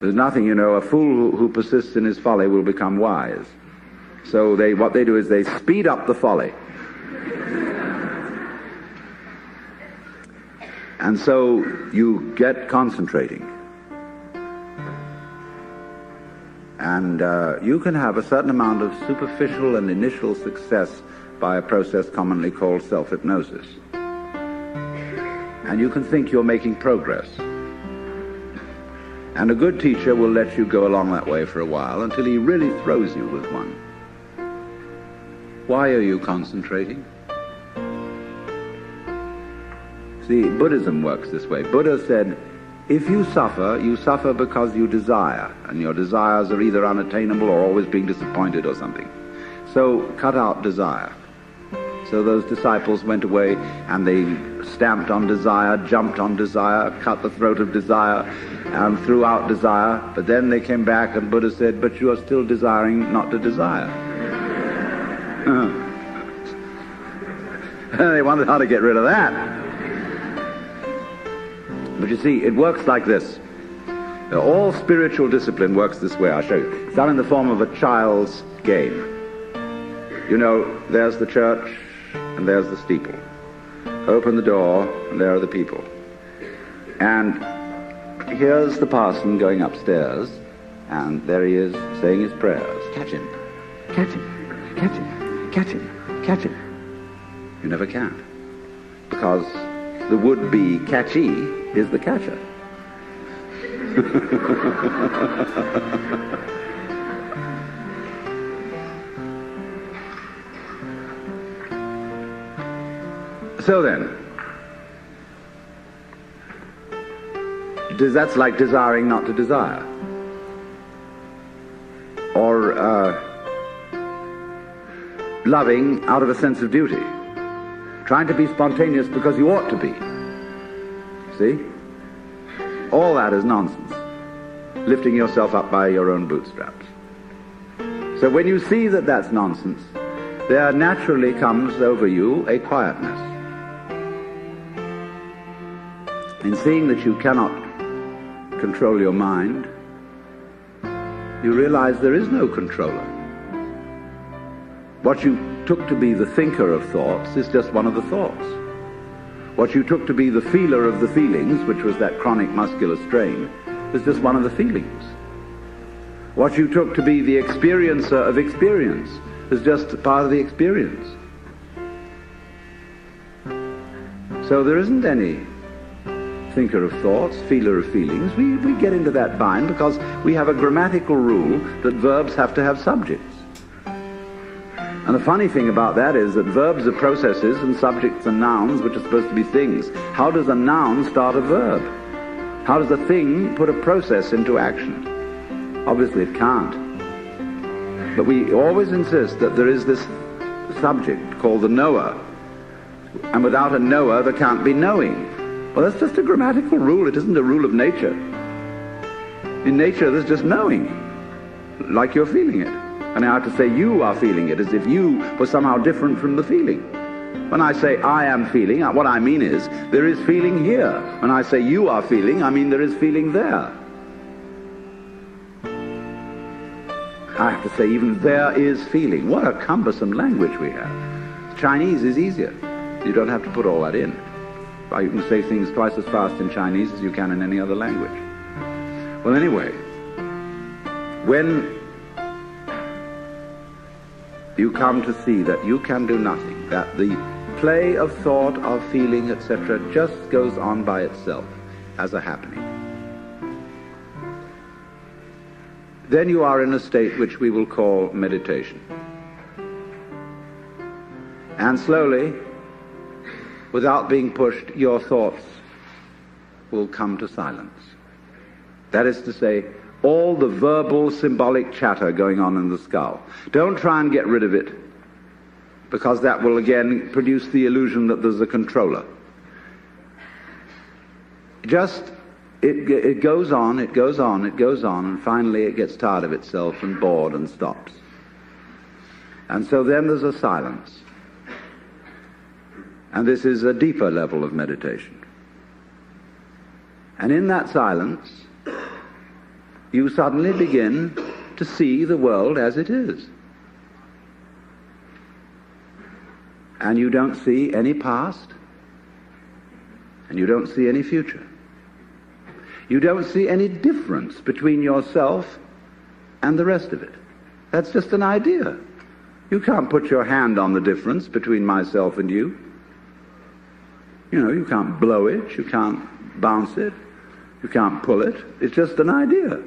There's nothing, a fool who persists in his folly will become wise. So what they do is they speed up the folly. And so you get concentrating. And you can have a certain amount of superficial and initial success by a process commonly called self-hypnosis. And you can think you're making progress. And a good teacher will let you go along that way for a while until he really throws you with one. Why are you concentrating? See, Buddhism works this way. Buddha said, if you suffer because you desire, and your desires are either unattainable or always being disappointed or something. So cut out desire. So those disciples went away and they stamped on desire, jumped on desire, cut the throat of desire, and threw out desire. But then they came back and Buddha said, but you are still desiring not to desire. They wondered how to get rid of that. But you see, it works like this. All spiritual discipline works this way. I'll show you. It's done in the form of a child's game. There's the church and there's the steeple. Open the door and there are the people. And here's the parson going upstairs, and there he is saying his prayers. Catch him, catch him, catch him, catch him, catch him. You never can. Because the would-be catchy is the catcher. So then, that's like desiring not to desire. Or loving out of a sense of duty. Trying to be spontaneous because you ought to be. See? All that is nonsense. Lifting yourself up by your own bootstraps. So when you see that that's nonsense, there naturally comes over you a quietness. In seeing that you cannot control your mind, you realize there is no controller. What you took to be the thinker of thoughts is just one of the thoughts. What you took to be the feeler of the feelings, which was that chronic muscular strain, is just one of the feelings. What you took to be the experiencer of experience is just part of the experience. So there isn't any thinker of thoughts, feeler of feelings. We get into that bind because we have a grammatical rule that verbs have to have subjects. And the funny thing about that is that verbs are processes and subjects are nouns, which are supposed to be things. How does a noun start a verb? How does a thing put a process into action? Obviously it can't. But we always insist that there is this subject called the knower. And without a knower there can't be knowing. Well, that's just a grammatical rule. It isn't a rule of nature. In nature there's just knowing, like you're feeling it. And I have to say you are feeling it, as if you were somehow different from the feeling. When I say I am feeling, what I mean is there is feeling here. When I say you are feeling, I mean there is feeling there. I have to say even there is feeling. What a cumbersome language we have. Chinese is easier. You don't have to put all that in. You can say things twice as fast in Chinese as you can in any other language. Well, anyway, when you come to see that you can do nothing, that the play of thought, of feeling, etc. just goes on by itself as a happening, then you are in a state which we will call meditation. And slowly, without being pushed, your thoughts will come to silence. That is to say, all the verbal, symbolic chatter going on in the skull. Don't try and get rid of it, because that will again produce the illusion that there's a controller. Just, it goes on, it goes on, it goes on, and finally it gets tired of itself and bored and stops. And so then there's a silence. And this is a deeper level of meditation. And in that silence, you suddenly begin to see the world as it is. And you don't see any past, and you don't see any future. You don't see any difference between yourself and the rest of it. That's just an idea. You can't put your hand on the difference between myself and you. You can't blow it, you can't bounce it, you can't pull it. It's just an idea.